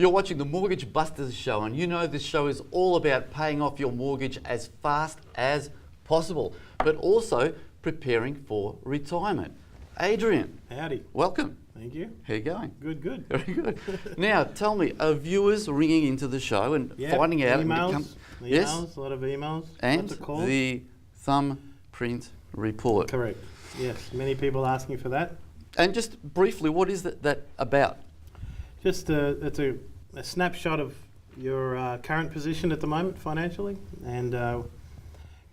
You're watching the Mortgage Busters show, and you know this show is all about paying off your mortgage as fast as possible, but also preparing for retirement. Adrian. Howdy. Welcome. Thank you. How you going? Good, good. Very good. Now, tell me, are viewers ringing into the show and finding out? Emails, yes, a lot of emails. and What's it called? the thumbprint report. Correct. Yes, many people asking for that. And just briefly, what is that about? Just it's a snapshot of your current position at the moment financially, and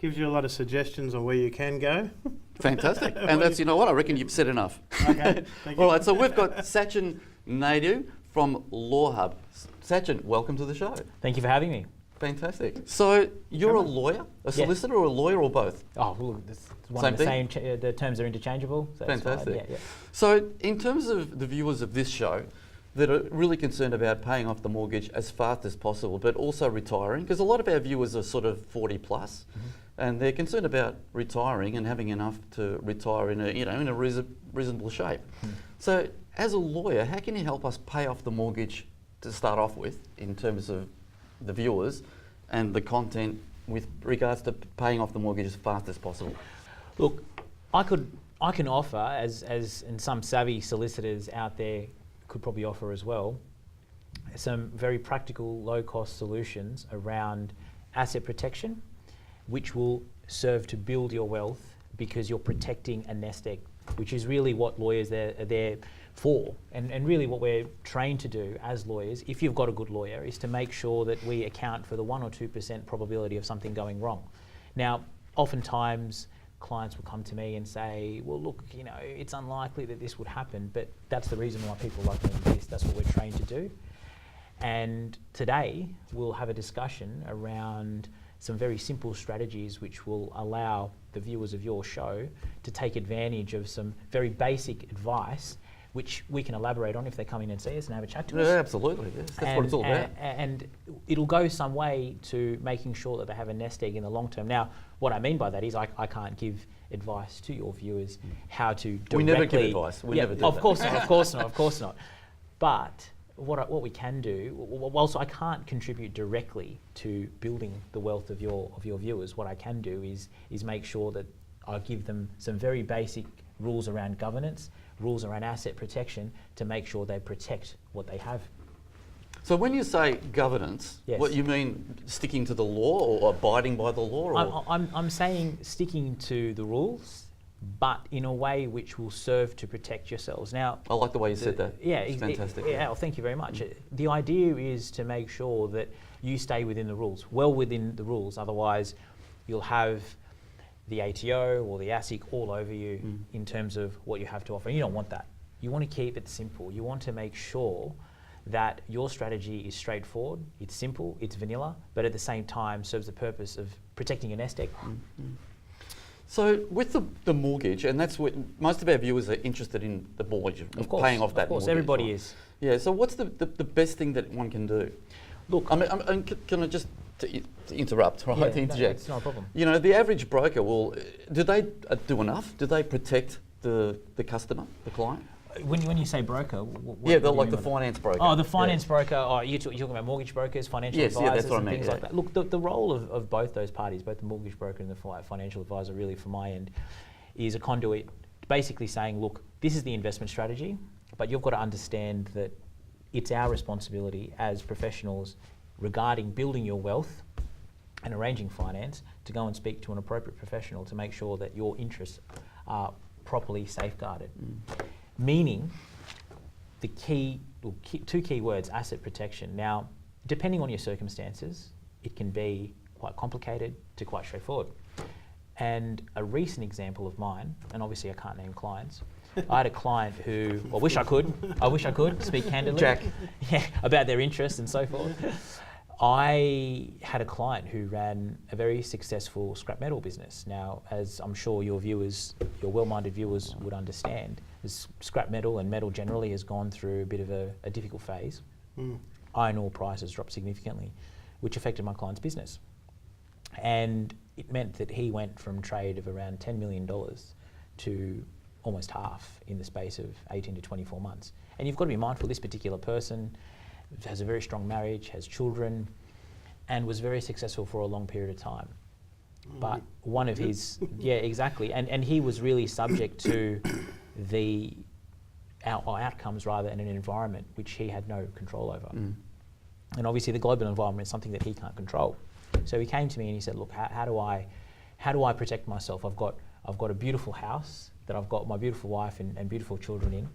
gives you a lot of suggestions on where you can go. Fantastic. And that's, you know what, I reckon you've said enough. Okay, thank you. All right, so we've got Sachin Naidu from Law Hub. Sachin, welcome to the show. Thank you for having me. Fantastic. So you're a lawyer, a solicitor, or a lawyer, or both? Oh, well, it's one Same of the thing? same. The terms are interchangeable. So it's fine. Fantastic. Yeah. So in terms of the viewers of this show that are really concerned about paying off the mortgage as fast as possible, but also retiring, because a lot of our viewers are sort of 40 plus, and they're concerned about retiring and having enough to retire in a reasonable shape. So as a lawyer, how can you help us pay off the mortgage to start off with in terms of the viewers and the content with regards to paying off the mortgage as fast as possible? Look, I can offer, as and some savvy solicitors out there could probably offer as well, some very practical, low-cost solutions around asset protection, which will serve to build your wealth because you're protecting a nest egg, which is really what lawyers are there for, and really what we're trained to do as lawyers, if you've got a good lawyer, is to make sure that we account for the 1 or 2% probability of something going wrong. Now, oftentimes clients will come to me and say, well, look, it's unlikely that this would happen, but that's the reason why people like doing this. That's what we're trained to do. And today we'll have a discussion around some very simple strategies which will allow the viewers of your show to take advantage of some very basic advice which we can elaborate on if they come in and see us and have a chat to us. Yeah, absolutely. Yes, that's what it's all about. And it'll go some way to making sure that they have a nest egg in the long term. Now, what I mean by that is I can't give advice to your viewers how to directly... We never give advice. We never do of that. course not, of course not. But what we can do, whilst I can't contribute directly to building the wealth of your viewers, what I can do is make sure that I give them some very basic rules around governance, rules around asset protection to make sure they protect what they have. So when you say governance, Yes. what you mean sticking to the law or abiding by the law? Or? I'm saying sticking to the rules, but in a way which will serve to protect yourselves. Now, I like the way you said that. Yeah, it's fantastic. Well, thank you very much. The idea is to make sure that you stay within the rules, well within the rules. Otherwise, you'll have the ATO or the ASIC all over you in terms of what you have to offer. And you don't want that. You want to keep it simple. You want to make sure that your strategy is straightforward, it's simple, it's vanilla, but at the same time serves the purpose of protecting your nest egg. So with the mortgage, and that's what most of our viewers are interested in, the mortgage, paying off that mortgage. Of course, everybody right? is. Yeah, so what's the best thing that one can do? Look, I mean, can I just to interrupt, right? Yeah, to interject. it's not a problem. The average broker do they do enough? Do they protect the customer, the client? When you say broker, they're like the finance broker. Oh, the finance broker. Oh, you're talking about mortgage brokers, financial advisors, that's what I and mean, things like that. Look, the role of both those parties, both the mortgage broker and the financial advisor, really, from my end, is a conduit, basically saying, look, this is the investment strategy, but you've got to understand that it's our responsibility as professionals regarding building your wealth and arranging finance to go and speak to an appropriate professional to make sure that your interests are properly safeguarded. Meaning, two key words, asset protection. Now, depending on your circumstances, it can be quite complicated to quite straightforward. And a recent example of mine, and obviously I can't name clients, I had a client who, I wish I could speak candidly. Jack. Yeah, about their interests and so forth. I had a client who ran a very successful scrap metal business. Now, as I'm sure your well-minded viewers would understand, scrap metal and metal generally has gone through a bit of a difficult phase. Iron ore prices dropped significantly, which affected my client's business. And it meant that he went from trade of around $10 million to almost half in the space of 18 to 24 months. And you've got to be mindful, this particular person, has a very strong marriage, has children, and was very successful for a long period of time. But one of his, yeah, exactly, and he was really subject to the outcomes rather in an environment which he had no control over. And obviously the global environment is something that he can't control. So he came to me and he said, look, how do I protect myself? I've got a beautiful house that I've got my beautiful wife and beautiful children in.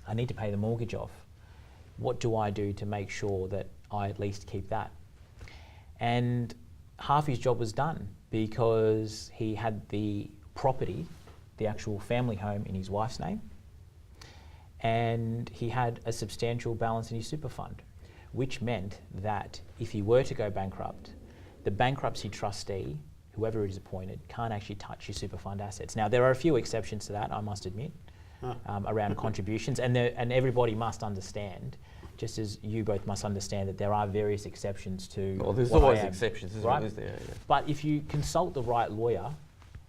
I need to pay the mortgage off. What do I do to make sure that I at least keep that? And half his job was done because he had the property, the actual family home, in his wife's name, and he had a substantial balance in his super fund, which meant that if he were to go bankrupt, the bankruptcy trustee, whoever is appointed, can't actually touch your super fund assets. Now, there are a few exceptions to that, I must admit, around contributions, and everybody must understand, just as you both must understand, that there are various exceptions to. Well, there's always exceptions, right? Is there? Yeah. But if you consult the right lawyer,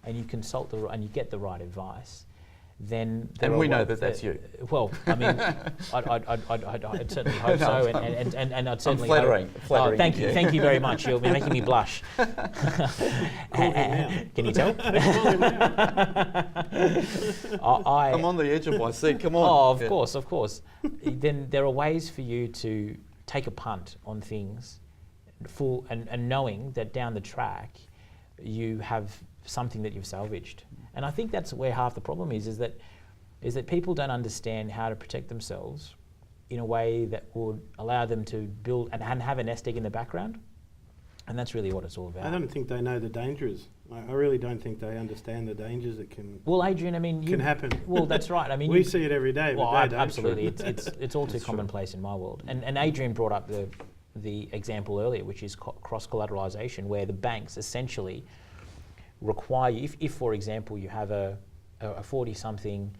and you you get the right advice, then and we know that that's you. Well, I mean, I'd certainly hope so, and I'd certainly. I'm flattering. Thank you very much. You're making me blush. Can you tell? I'm on the edge of my seat. Come on. Oh, of course. Then there are ways for you to take a punt on things, and knowing that down the track, you have something that you've salvaged. And I think that's where half the problem is that people don't understand how to protect themselves in a way that would allow them to build and have a nest egg in the background. And that's really what it's all about. I don't think they know the dangers. I really don't think they understand the dangers that can. Well, Adrian, I mean, can happen. Well, that's right. I mean, we see it every day. Well, but they don't. absolutely, it's all too commonplace in my world. And Adrian brought up the example earlier, which is cross-collateralisation, where the banks essentially require you, if for example you have a 40-something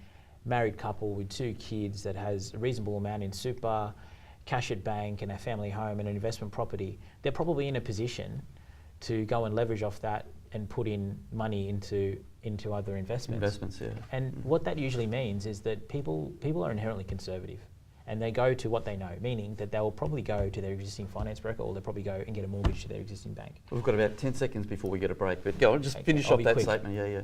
married couple with 2 kids that has a reasonable amount in super, cash at bank and a family home and an investment property, they're probably in a position to go and leverage off that and put in money into other investments. Yeah. And what that usually means is that people are inherently conservative, and they go to what they know, meaning that they will probably go to their existing finance broker, or they'll probably go and get a mortgage to their existing bank. We've got about 10 seconds before we get a break, but go on, just finish off that quick statement. Yeah.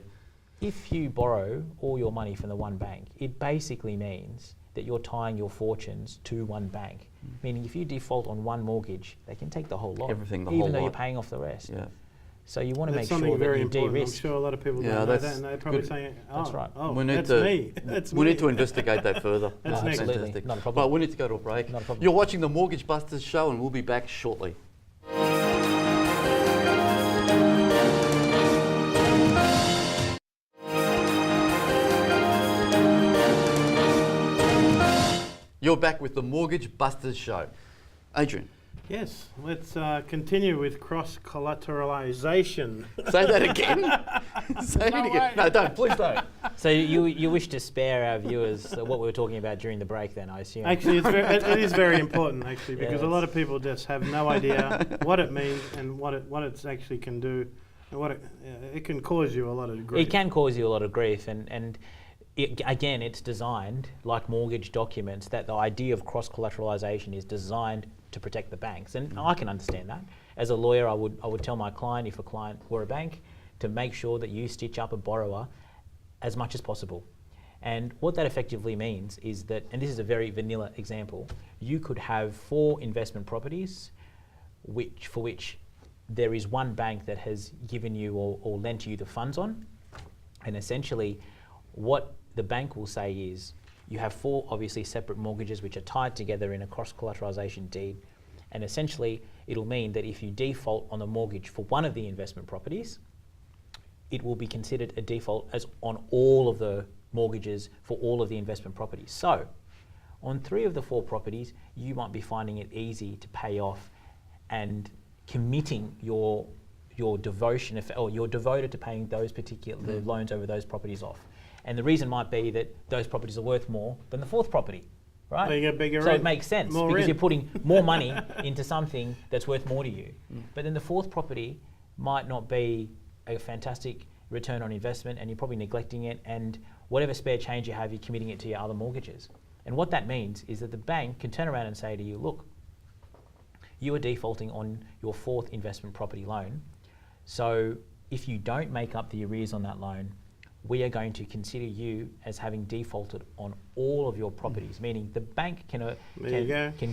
If you borrow all your money from the one bank, it basically means that you're tying your fortunes to one bank. Meaning if you default on one mortgage, they can take the whole lot. Everything, even though you're paying off the rest. Yeah. So you want to make something sure very that you important. de-risk. I'm sure a lot of people don't know that, and they're probably saying, That's right. Oh, we need that's we me. need to investigate that further. That's next. Absolutely, not a problem. But we need to go to a break. Not a problem. You're watching the MortgageBusters show, and we'll be back shortly. You're back with the MortgageBusters show. Adrian. Yes, let's continue with cross-collateralisation. Say that again. Say it again. No, don't. Please don't. So you wish to spare our viewers what we were talking about during the break then, I assume? Actually, it is very important, actually, because Yeah, a lot of people just have no idea what it means and what it actually can do, and what it can cause you a lot of grief. It can cause you a lot of grief, and again, it's designed, like mortgage documents, that the idea of cross-collateralisation is designed to protect the banks. And I can understand that. As a lawyer, I would tell my client, if a client were a bank, to make sure that you stitch up a borrower as much as possible. And what that effectively means is that, and this is a very vanilla example, you could have 4 investment properties for which there is one bank that has given you or lent you the funds on. And essentially, what the bank will say is, you have 4 obviously separate mortgages which are tied together in a cross-collateralisation deed, and essentially it'll mean that if you default on the mortgage for one of the investment properties, it will be considered a default as on all of the mortgages for all of the investment properties. So on 3 of the 4 properties, you might be finding it easy to pay off and committing your devotion, or you're devoted to paying those particular loans over those properties off. And the reason might be that those properties are worth more than the 4th property, right? Well, you get bigger so rent, it makes sense more because rent. you're putting more money into something that's worth more to you. But then the 4th property might not be a fantastic return on investment, and you're probably neglecting it, and whatever spare change you have, you're committing it to your other mortgages. And what that means is that the bank can turn around and say to you, look, you are defaulting on your fourth investment property loan. So if you don't make up the arrears on that loan, we are going to consider you as having defaulted on all of your properties, meaning the bank can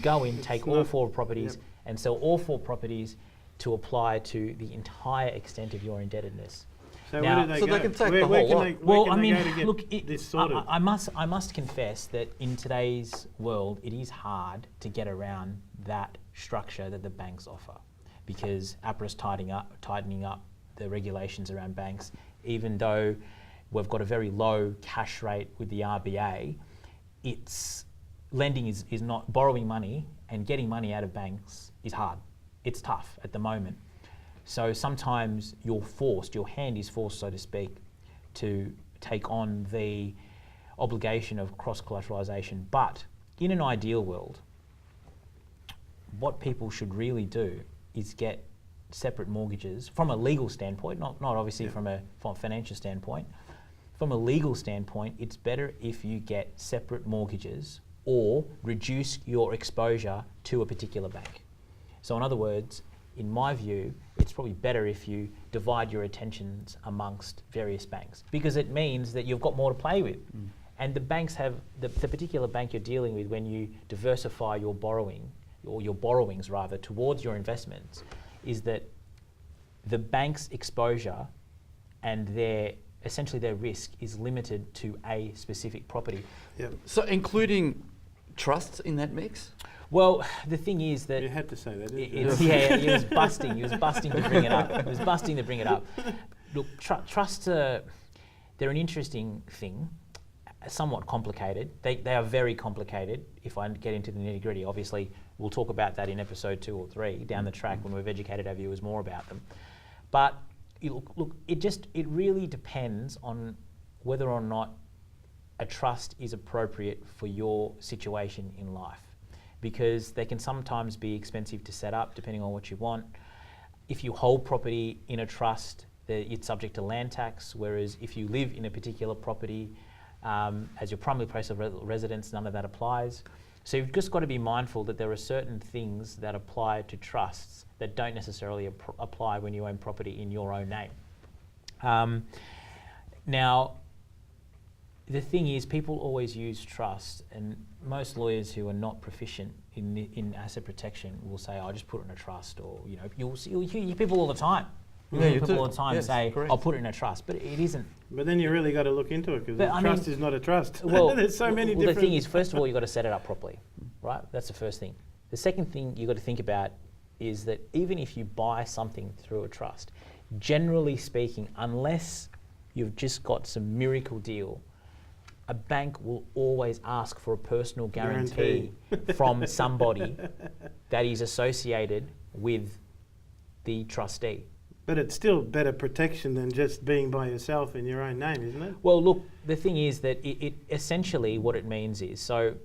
go in, take all 4 properties and sell all 4 properties to apply to the entire extent of your indebtedness. So now, where do they so go? they can take the whole lot. Well, I mean, look, I must confess that in today's world, it is hard to get around that structure that the banks offer, because APRA's tightening up the regulations around banks, even though we've got a very low cash rate with the RBA. It's lending is not borrowing money, and getting money out of banks is hard. It's tough at the moment. So sometimes your hand is forced, so to speak, to take on the obligation of cross-collateralisation. But in an ideal world, what people should really do is get separate mortgages from a legal standpoint, not obviously from a financial standpoint. From a legal standpoint, it's better if you get separate mortgages or reduce your exposure to a particular bank. So in other words, in my view, it's probably better if you divide your attentions amongst various banks, because it means that you've got more to play with. And the banks have, the particular bank you're dealing with, when you diversify your borrowing, or your borrowings rather, towards your investments, is that the bank's exposure and essentially their risk is limited to a specific property. Yep. So including trusts in that mix? Well, the thing is that... You had to say that, didn't you? He was busting to bring it up. He was busting to bring it up. Look, trusts they're an interesting thing, somewhat complicated. They are very complicated. If I get into the nitty gritty, obviously we'll talk about that in episode 2 or 3 down the track when we've educated our viewers more about them. But look, it really depends on whether or not a trust is appropriate for your situation in life, because they can sometimes be expensive to set up depending on what you want. If you hold property in a trust, it's subject to land tax, whereas if you live in a particular property as your primary place of residence, none of that applies. So you've just got to be mindful that there are certain things that apply to trusts that don't necessarily apply when you own property in your own name. Now, the thing is, people always use trust, and most lawyers who are not proficient in asset protection will say, "I'll just put it in a trust," or you'll hear people all the time. People all the time say, correct. "I'll put it in a trust," but it isn't. But then you really got to look into it, because a trust is not a trust. Well, there's so many different... different... The thing is, first of all, you've got to set it up properly, right? That's the first thing. The second thing you've got to think about is that even if you buy something through a trust, generally speaking, unless you've just got some miracle deal, a bank will always ask for a personal guarantee from somebody that is associated with the trustee. But it's still better protection than just being by yourself in your own name, isn't it? Well, look, the thing is that it essentially what it means is, so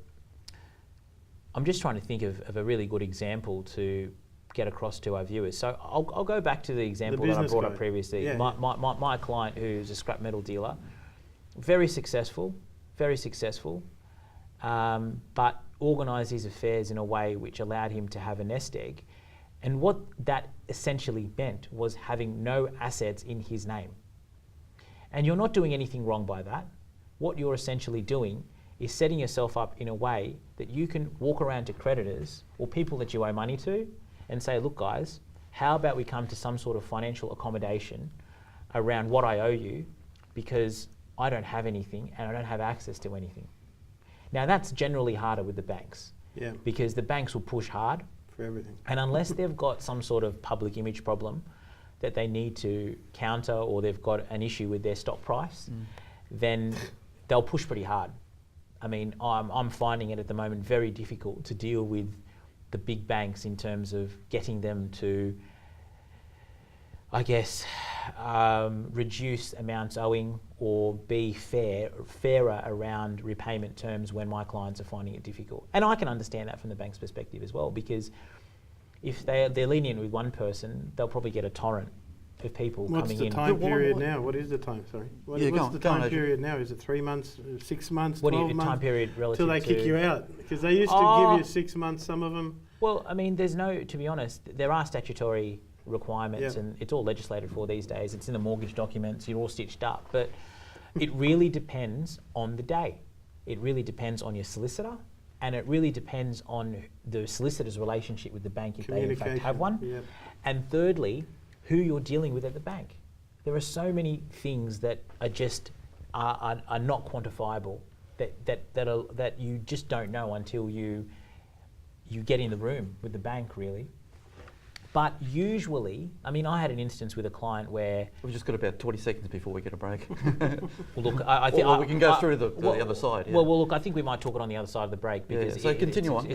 I'm just trying to think of a really good example to get across to our viewers. So I'll go back to the example that I brought up previously. Yeah. My client, who's a scrap metal dealer, very successful, but organised his affairs in a way which allowed him to have a nest egg. And what that essentially meant was having no assets in his name. And you're not doing anything wrong by that. What you're essentially doing is setting yourself up in a way that you can walk around to creditors or people that you owe money to and say, "Look guys, how about we come to some sort of financial accommodation around what I owe you, because I don't have anything and I don't have access to anything." Now that's generally harder with the banks, because the banks will push hard for everything. And unless they've got some sort of public image problem that they need to counter, or they've got an issue with their stock price, then they'll push pretty hard. I mean, I'm finding it at the moment very difficult to deal with the big banks in terms of getting them to, I guess, reduce amounts owing or be fairer around repayment terms when my clients are finding it difficult. And I can understand that from the bank's perspective as well, because if they're lenient with one person, they'll probably get a torrent of people coming in. What's the time period now? What is the time? Sorry. What's the time period now? Is it 3 months, 6 months, 12 months? What time period relative till they to... kick you out? Because they used to give you 6 months, some of them. Well, I mean, to be honest, there are statutory requirements, Yep. and it's all legislated for these days. It's in the mortgage documents, you're all stitched up. But it really depends on the day. It really depends on your solicitor, and it really depends on the solicitor's relationship with the bank, if they in fact have one. Yep. And thirdly, who you're dealing with at the bank. There are so many things that are just are not quantifiable, that you just don't know until you get in the room with the bank, really. But usually, I mean, I had an instance with a client where... We've just got about 20 seconds before we get a break. Well, look, I think... we can go through the other side. Yeah. Well, look, I think we might talk it on the other side of the break. Because So continue on.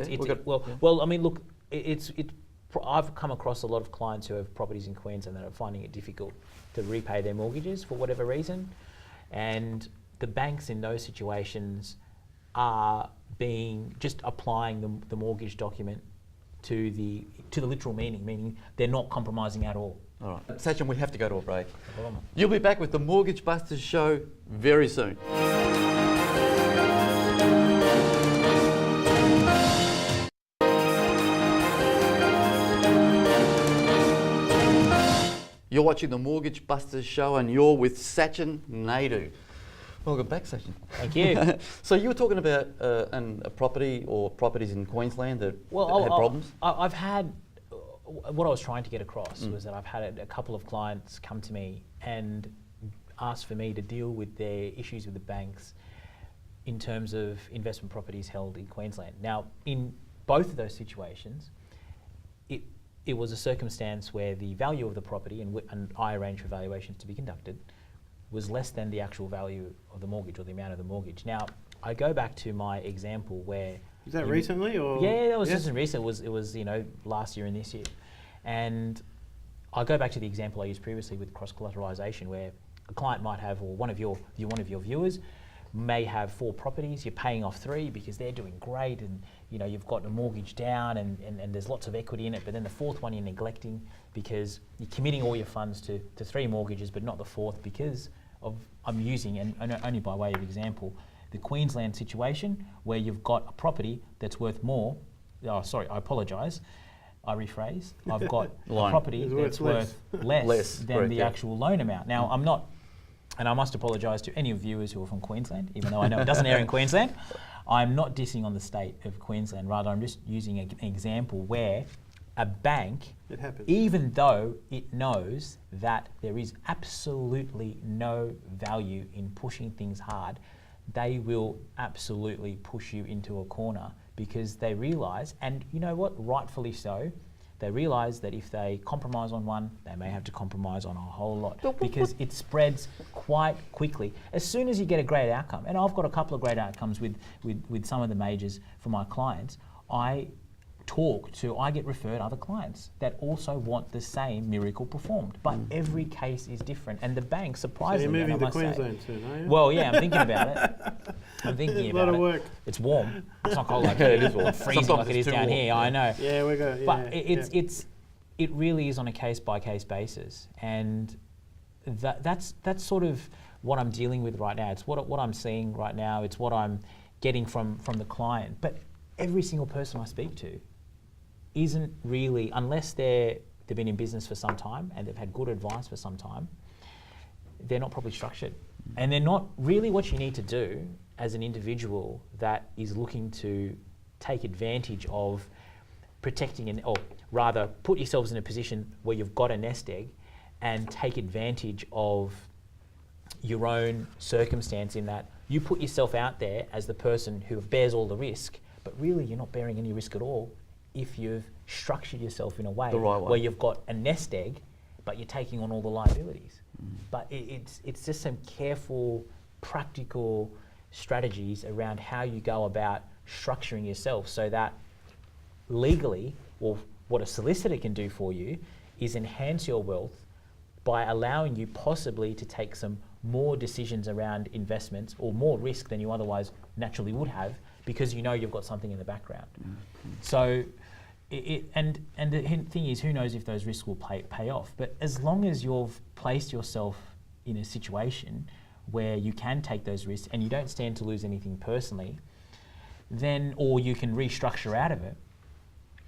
Well, I mean, look, I've come across a lot of clients who have properties in Queensland that are finding it difficult to repay their mortgages for whatever reason. And the banks in those situations are just applying the mortgage document to the literal meaning they're not compromising at all. All right. Sachin, we have to go to a break. No problem. You'll be back with the Mortgage Busters show very soon. You're watching the Mortgage Busters show and you're with Sachin Naidu. Welcome back, Sachin. Thank you. So you were talking about a property or properties in Queensland that had problems? I've had, what I was trying to get across was that I've had a couple of clients come to me and ask for me to deal with their issues with the banks in terms of investment properties held in Queensland. Now, in both of those situations, it was a circumstance where the value of the property, and I arranged for valuations to be conducted, was less than the actual value of the mortgage or the amount of the mortgage. Now, I go back to my example where... Is that recently or...? Yeah, that was just recent. It was last year and this year. And I go back to the example I used previously with cross-collateralisation, where a client might have, or one of your viewers may have 4 properties, you're paying off 3 because they're doing great, and you've got a mortgage down and there's lots of equity in it, but then the 4th one you're neglecting because you're committing all your funds to 3 mortgages but not the 4th because of, I'm using, and only by way of example, the Queensland situation where you've got a property that's worth more, I apologise, I rephrase, I've got a property that's worth less than the actual loan amount. Now, I'm not, and I must apologise to any viewers who are from Queensland, even though I know it doesn't air in Queensland. I'm not dissing on the state of Queensland, rather I'm just using an example where a bank, even though it knows that there is absolutely no value in pushing things hard, they will absolutely push you into a corner because they realise, and you know what, rightfully so, they realise that if they compromise on one, they may have to compromise on a whole lot because it spreads quite quickly. As soon as you get a great outcome, and I've got a couple of great outcomes with some of the majors for my clients, I get referred other clients that also want the same miracle performed. But every case is different, and the bank, surprisingly, so you're moving to Queensland soon, are you? Well, yeah, I'm thinking about it. I'm thinking about it. A lot of work. It's warm. It's not cold like here. It is warm. Freezing Sometimes like it is down warm. here. Yeah. I know. Yeah, we go. Yeah, but it really is on a case by case basis, and that's sort of what I'm dealing with right now. It's what I'm seeing right now. It's what I'm getting from the client. But every single person I speak to isn't really, unless they've been in business for some time and they've had good advice for some time, they're not properly structured. And they're not really what you need to do as an individual that is looking to take advantage of protecting, or rather put yourselves in a position where you've got a nest egg and take advantage of your own circumstance, in that you put yourself out there as the person who bears all the risk, but really you're not bearing any risk at all if you've structured yourself in a way, where you've got a nest egg, but you're taking on all the liabilities. But it's just some careful, practical strategies around how you go about structuring yourself so that legally, or what a solicitor can do for you, is enhance your wealth by allowing you possibly to take some more decisions around investments or more risk than you otherwise naturally would have, because you know you've got something in the background. So, and the thing is, who knows if those risks will pay off? But as long as you've placed yourself in a situation where you can take those risks and you don't stand to lose anything personally, then, or you can restructure out of it,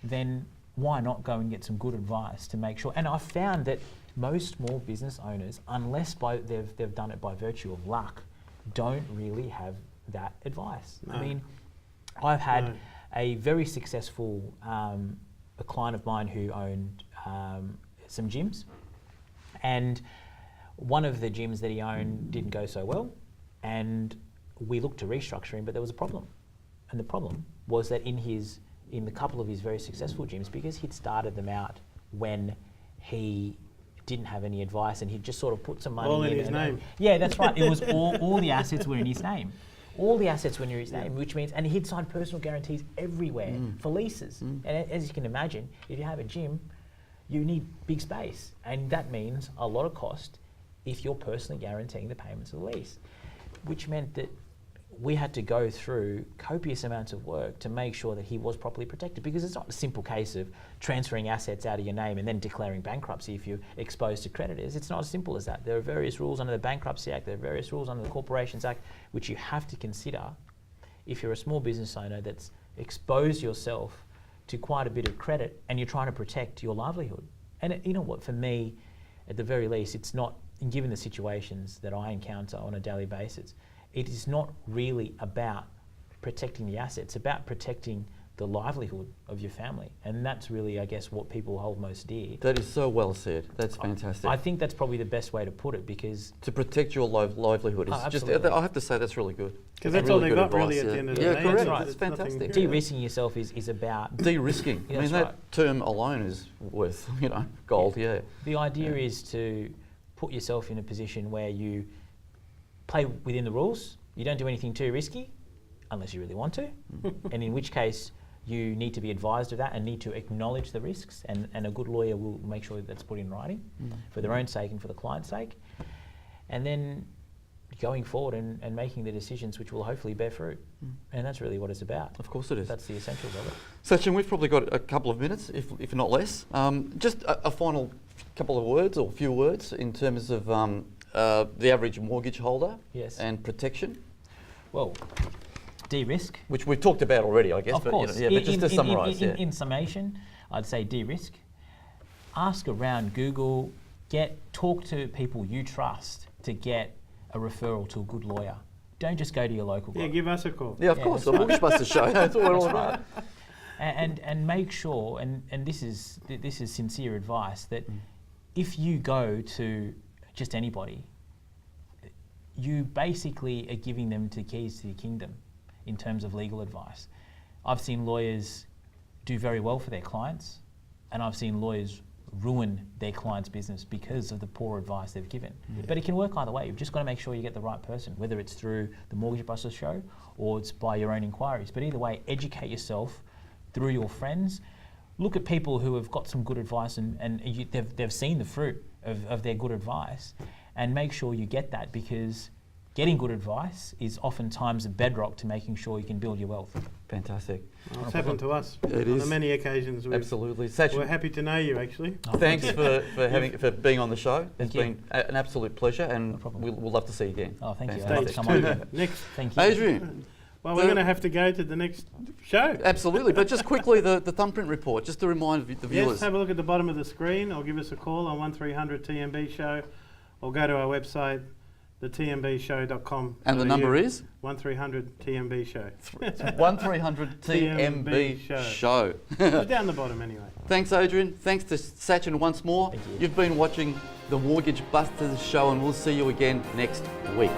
then why not go and get some good advice to make sure? And I found that most small business owners, unless they've done it by virtue of luck, don't really have that advice. No. I mean, I've had a very successful a client of mine who owned some gyms, and one of the gyms that he owned didn't go so well, and we looked to restructure him, but there was a problem. And the problem was that in the couple of his very successful gyms, because he'd started them out when he didn't have any advice and he'd just sort of put some money all in his name. Yeah, that's right. It was all the assets were in his name. All the assets were in his name, which means, and he'd signed personal guarantees everywhere for leases. And as you can imagine, if you have a gym, you need big space. And that means a lot of cost if you're personally guaranteeing the payments of the lease, which meant that we had to go through copious amounts of work to make sure that he was properly protected, because it's not a simple case of transferring assets out of your name and then declaring bankruptcy if you're exposed to creditors. It's not as simple as that. There are various rules under the Bankruptcy Act, there are various rules under the Corporations Act, which you have to consider if you're a small business owner that's exposed yourself to quite a bit of credit and you're trying to protect your livelihood. And you know what, for me, at the very least, it's not, given the situations that I encounter on a daily basis, it is not really about protecting the assets, it's about protecting the livelihood of your family. And that's really, I guess, what people hold most dear. That is so well said. That's fantastic. I think that's probably the best way to put it, because to protect your livelihood is just, I have to say, that's really good. Because that's all really they've good got really advice, at the end of the yeah, day. correct. Right. It's fantastic. de-risking yourself is about De-risking. Yeah, I mean, that's that term alone is worth, gold, yeah. The idea is to put yourself in a position where you play within the rules. You don't do anything too risky, unless you really want to, and in which case you need to be advised of that and need to acknowledge the risks, and a good lawyer will make sure that's put in writing for their own sake and for the client's sake. And then going forward and making the decisions which will hopefully bear fruit. And that's really what it's about. Of course it is. That's the essentials of it. Sachin, we've probably got a couple of minutes, if not less. Just a final couple of words or few words in terms of the average mortgage holder and protection. Well, de-risk. Which we've talked about already, I guess. Of course. But just to summarise. In summation, I'd say de-risk. Ask around, Google, talk to people you trust to get a referral to a good lawyer. Don't just go to your local guy. Yeah, give us a call. Yeah, of course, the MortgageBusters show. That's what we're all about. And make sure, and this is sincere advice, that if you go to just anybody, you basically are giving them the keys to the kingdom in terms of legal advice. I've seen lawyers do very well for their clients, and I've seen lawyers ruin their client's business because of the poor advice they've given. But it can work either way. You've just got to make sure you get the right person, whether it's through the MortgageBusters show or it's by your own inquiries. But either way, educate yourself through your friends. Look at people who have got some good advice and they've seen the fruit of their good advice, and make sure you get that, because getting good advice is oftentimes a bedrock to making sure you can build your wealth. Fantastic. Well, it's happened to us It on is. many occasions. Absolutely. We're Sachin, happy to know you, actually. thanks for being on the show. It's you. been an absolute pleasure, and problem. we'll love to see you again. Oh, thank you. Fantastic. I'll have to come on Stage again. 2. Next. Thank you. Adrian, Well, we're going to have to go to the next show. absolutely, but just quickly, the thumbprint report, just to remind the viewers. Yes, have a look at the bottom of the screen, or give us a call on 1300 TMB show, or go to our website, thetmbshow.com. And the number is? 1300 TMB show. 1300 TMB show. It's down the bottom anyway. Thanks, Adrian. Thanks to Sachin once more. Thank you. You've been watching the MortgageBusters show, and we'll see you again next week.